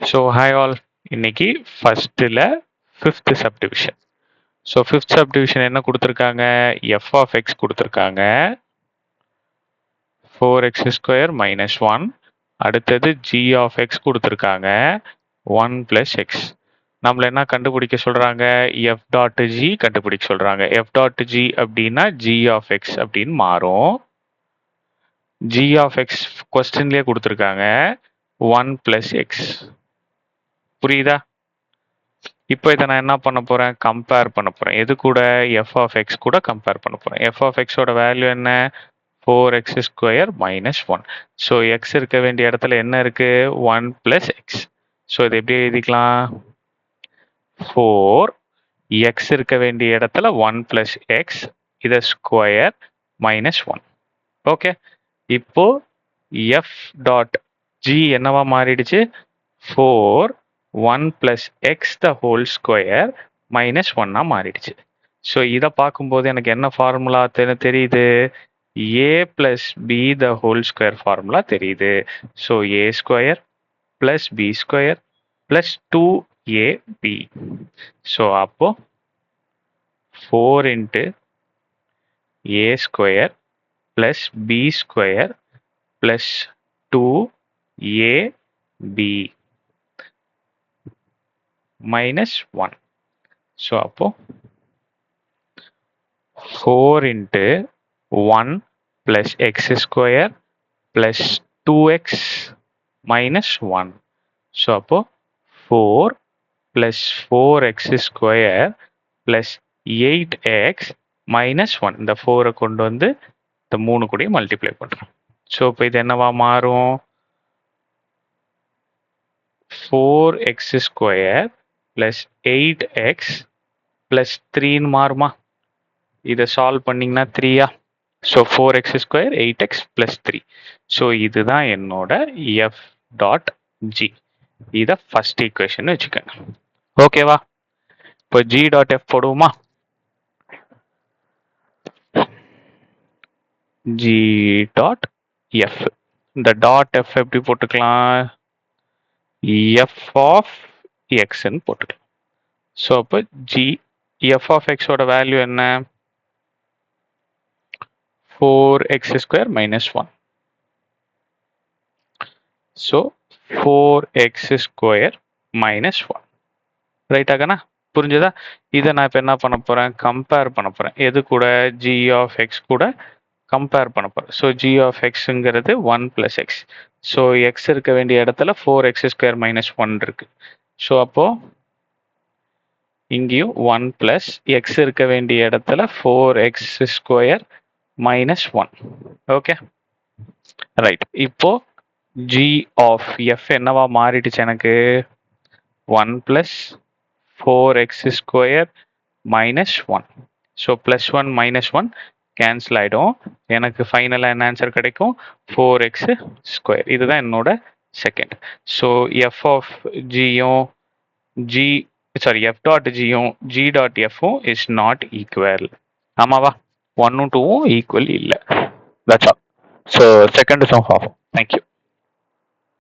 So hi all, இன்னைக்கு ஃபர்ஸ்ட்டில் fifth subdivision. So fifth subdivision என்ன கொடுத்துருக்காங்க? எஃப் ஆஃப் எக்ஸ் கொடுத்துருக்காங்க, 4x² மைனஸ் 1. அடுத்தது ஜி ஆஃப் எக்ஸ் கொடுத்துருக்காங்க, 1 + எக்ஸ். நம்மள என்ன கண்டுபிடிக்க சொல்றாங்க? எஃப் டாட் ஜி கண்டுபிடிக்க சொல்றாங்க. எஃப் டாட் ஜி அப்படின்னா ஜி ஆஃப் எக்ஸ் அப்படின்னு மாறும். ஜி ஆஃப் எக்ஸ் கொஸ்டின்லேயே கொடுத்துருக்காங்க, 1 + எக்ஸ். புரியுதா? இப்போ இதை நான் என்ன பண்ண போறேன்? கம்பேர் பண்ண போறேன். எது கூட? எஃப் ஆஃப் எக்ஸ் கூட கம்பேர் பண்ண போறேன். எஃப் ஆஃப் எக்ஸோட வேல்யூ என்ன? 4x² minus 1. ஸோ எக்ஸ் இருக்க வேண்டிய இடத்துல என்ன இருக்கு? 1 + எக்ஸ். ஸோ இது எப்படி எழுதிக்கலாம்? 4 எக்ஸ் இருக்க வேண்டிய இடத்துல 1 + எக்ஸ், இதை ஸ்கொயர் மைனஸ் 1. ஓகே, இப்போ எஃப் டாட் ஜி என்னவா மாறிடுச்சு? 4 1 + X the whole square minus 1 மாறிடுச்சு. ஸோ இதை பார்க்கும்போது எனக்கு என்ன ஃபார்முலா தெரியுது? A + B the whole square formula தெரியுது. So a² + b² + 2ab. So அப்போ 4 × a² + b² + 2ab minus 1. So அப்போ 4 × 1 + x² + 2x minus 1. So அப்போ 4 + 4x² + 8x minus 1. இந்த 4 கொண்டு வந்து இந்த 3 கூட மல்டிப்ளை பண்றோம். ஸோ இப்போ இது என்னவா மாறும்? 4x² + 8x + 3 மாறுமா? இதை சால்வ் பண்ணிங்கன்னா 3. So 4x², 8x + 3. ஸோ இதுதான் என்னோட எஃப் டாட் ஜி. இதை ஃபர்ஸ்ட் ஈக்குவேஷன் வச்சுக்கோங்க. ஓகேவா? இப்போ ஜி டாட் எஃப் போடுவோமா? G dot F. இந்த டாட் எஃப் எப்படி போட்டுக்கலாம்? எஃப் ஆஃப் எக்ஸ்ன்னு போட்டுக்கலாம். ஸோ அப்போ ஜி எஃப் ஆஃப் எக்ஸோட வேல்யூ என்ன? 4x² minus 1. So 4x² minus 1. Right ஆகனா? புரிஞ்சதா? இதை நான் இப்போ என்ன பண்ண போறேன்? கம்பேர் பண்ண போறேன். எது கூட? ஜி ஆஃப் எக்ஸ் கூட கம்பேர் பண்ண போறேன். ஸோ ஜி ஆஃப் எக்ஸுங்கிறது 1 + எக்ஸ். ஸோ எக்ஸ் இருக்க வேண்டிய இடத்துல 4x² minus 1 இருக்கு. ஸோ அப்போ இங்கேயும் 1 + எக்ஸ் இருக்க வேண்டிய இடத்துல 4x² minus 1. Okay, right. இப்போ ஜி ஆஃப் எஃப் என்னவா மாறிடுச்சு எனக்கு? 1 + 4x² minus 1. ஸோ +1 - 1 கேன்சல் ஆகிடும். எனக்கு ஃபைனலாக என்ன ஆன்சர் கிடைக்கும்? 4x². இதுதான் என்னோட செகண்ட். ஸோ எஃப் ஆஃப் ஜியும் எஃப் டாட் ஜியும் ஜி டாட் எஃப்பும் இஸ் நாட் ஈக்குவல். ஆமாவா? 1 ம் 2ம் ஈக்குவல் இல்லை. That's all. So second sum of. Thank you.